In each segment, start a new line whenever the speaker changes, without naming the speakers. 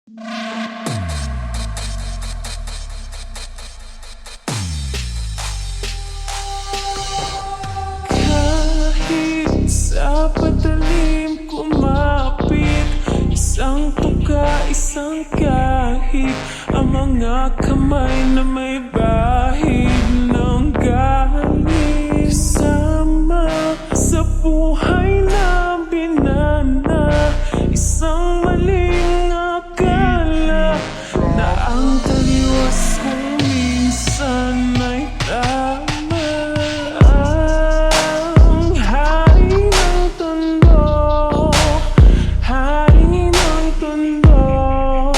Kahit sa patalim kumapit, isang tuka, isang kahit, ang mga kamay na may bahid ng galing. Kasama sa buhay na binana, isang maling akala na ang taliwas kung minsan ay tama. Ang hari ng tondo, hari ng tondo,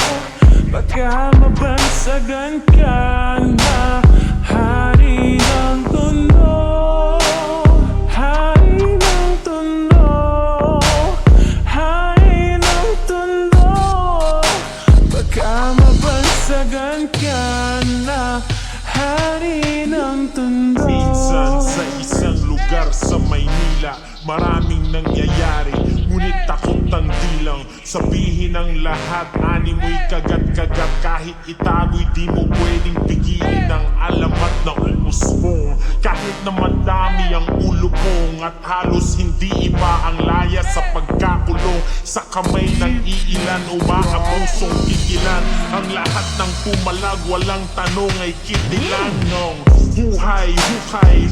baka mabansagan ka na. Hari ng tondo, hari ng tondo, hari ng tondo, baka mabansagan ka na. Hari ng tondo.
Minsan sa isang lugar sa Maynila, maraming nangyayari, ngunit takot ang dilang sabihin ang lahat. Ani mo'y kagat-kagat, kahit itago'y di mo pwedeng pigilin ang alamat ng usbong. Kahit na madami ang ulo mong at halos hindi iba ang laya sa pagkakulong, sa kamay ng iilan umaabusong pigilan. Ang lahat ng pumalag, walang tanong ay kitilang ng buhay,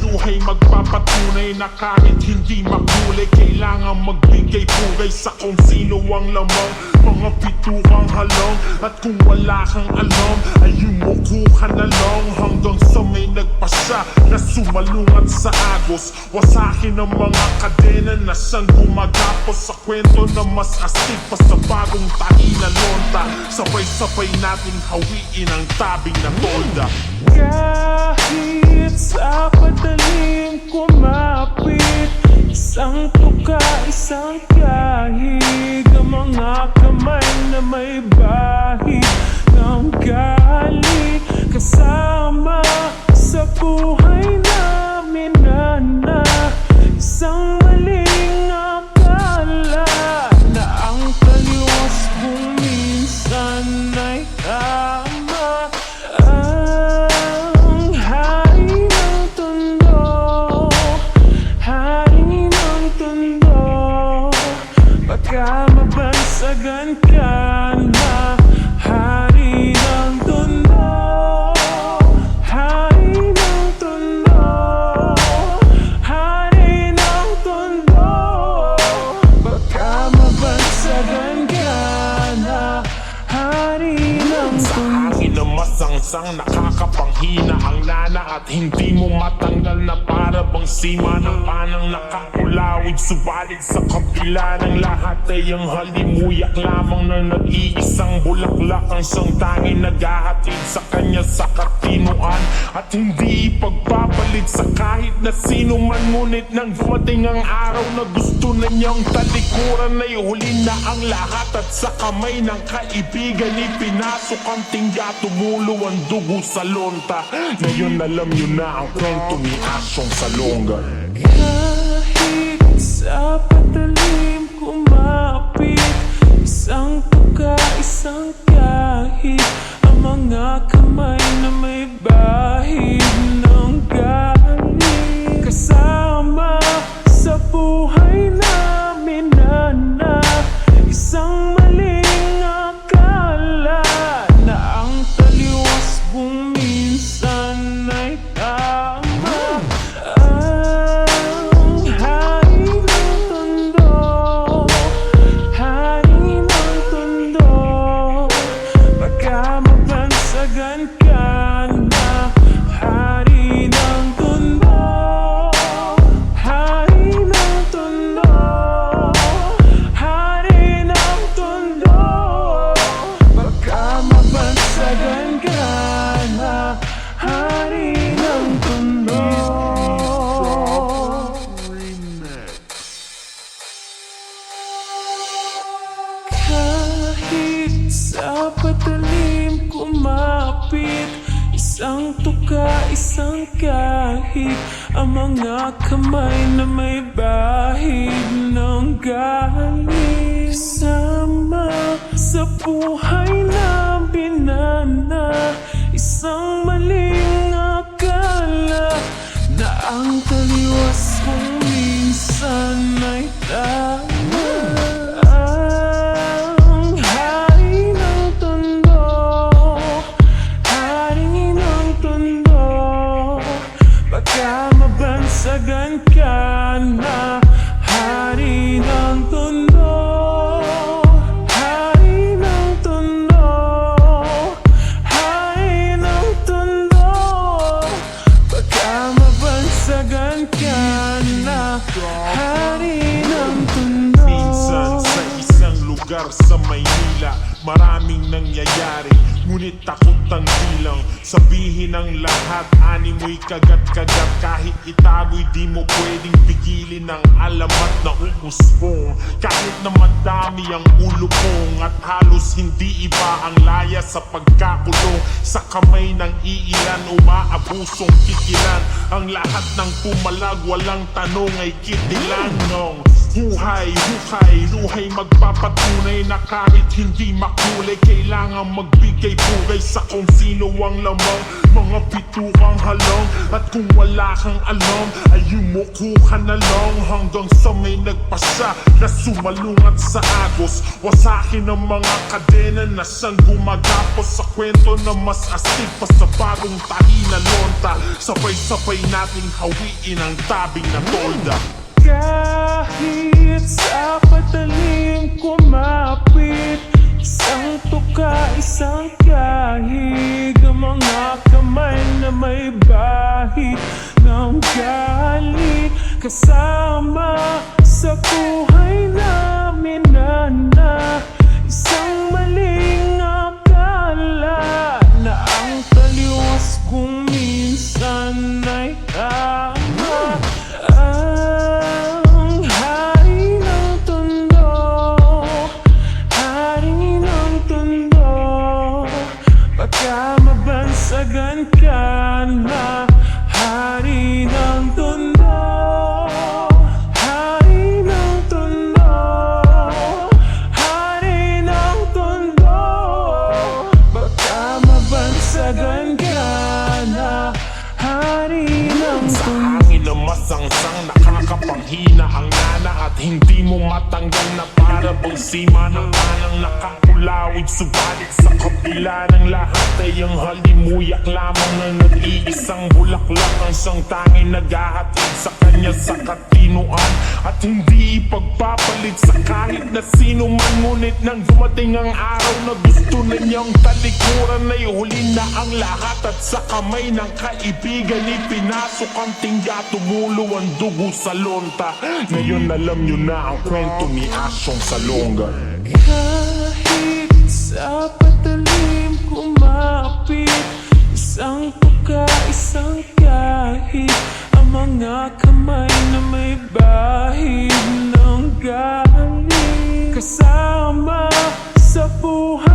luhay magpapatunay na kahit hindi makulay, kailangan magbigay pugay sa kung sino ang lamang. Mga pitukang halong, at kung wala kang alam ay yumuko ka na lang hanggang sa may nagpasya na sumalungat sa agos. Wasakin ang mga kadena na siyang gumagapos sa kwento na mas astig pa sa bagong tahi na lonta. Sabay-sabay nating hawiin ang tabing na tolda.
Kahit sa patalim kumapit, isang tuka, isang kahig, ang mga kamay na may bahid ng galing. Kasama sa buhay namin na isang maling akala na ang taliwas kung minsan ay tama. Ang hari ng tondo, hari ng tondo, baka mabansagan ka na. Hari ng tondo, hari ng tondo, hari ng tondo, baka mabansagan ka na. Hari ng
Sa hangin na masangsang nakakapanghina ang lana, at hindi mo matanggal na para bang sima ng panang nakakulawid. Subalit sa kapila ng lahat ay ang halimuyak lamang na nag-iisang bulaklak ang siyang tanging naghahatid sa kanya sa katinuan, at hindi ipagpapalit sa kahit na sino man. Ngunit nang dumating ang araw na gusto na niyang talikuran, ay huli na ang lahat at sa kamay ng kaibigan ipinasok ang tingga. Tumulo ang dugo sa lonta. Ngayon alam niyo na ang kwento ni Asyong Salonga.
Kahit sa patalim kumapit, isang tuka, isang kahit, ang mga kamay na may bahid ng galing. Kasama sa buhay namin na isang maling akala na ang taliwas kung minsan ay tama. Ang hari ng tondo, hari ng tondo, baka mabansagan ka na. Hari ng tondo, hari ng tondo, hari ng tondo, baka mabansagan ka na. Hari ng tondo. Kahit sa patalim kumapit, isang tuka, isang kahit, ang mga kamay na may bahid ng galing. Kasama sa buhay na binana. Isang maling akala na ang taliwas kong minsan ay tama. Ang hari ng tondo, hari ng tondo, baka mabansagan ka na. Hari ng tondo, hari ng tondo, hari ng tondo, baka mabansagan ka na. Hari ng tondo.
Minsan sa isang lugar sa Maynila, maraming nangyayari, ngunit takot ang bilang. Sabihin ang lahat, animoy kagat-kagat. Kahit itago'y di mo pwedeng pigilin ang alamat na umusbong. Kahit na madami ang ulo kong at halos hindi iba ang laya sa pagkakulong. Sa kamay ng iilan, umaabusong kikilan. Ang lahat ng pumalag, walang tanong ay kitilan ng huhay, hukay, luhay magpapatunay na kahit hindi makulay, kailangan magbigay pugay sa kung sino ang lamang. Mga bitukang halong, at kung wala kang alam ay yumuko ka na lang. Hanggang sa may nagpasya na sumalungat sa agos, wasakin ang mga kadena na siyang gumagapos sa kwento na mas astig pa sa bagong tahi na lonta. Sabay-sabay nating hawiin ang tabing na tolda.
Kahit sa patalim kumapit, isang tuka, isang kahig, ang mga kamay na may bahid ng galit. Kasama sa buhay namin na isang maling akala na ang taliwas kung minsan ay tama. Ang hari ng tondo, hari ng tondo, baka mabansagan ka na. Hari ng tondo, hari ng tondo, hari ng tondo, baka mabansagan ka na. Hari ng
Sa
tondo.
hangin na masangsang, nakakapanghina ang nana, at hindi mo matanggal na para bang sima ng tanang nakakulawig. Subalit sa kapila ng lahat ay ang halimuyak lamang na nag-iisang bulaklak ang siyang tanging naghahatid sa kanya sa katinuan, at hindi ipagpapalit sa kahit na sino man. Ngunit nang dumating ang araw na gusto na niyang talikuran, ay huli na ang lahat at sa kamay ng kaibigan ipinasok ang tingga. Tumulo ang dugo sa lonta. Ngayon alam niyo na ang kwento ni Asyong Salonga.
Kahit sa patalim kumapit, isang tuka, isang kahit, ang mga kamay na may bahid ng galit. Kasama sa buhay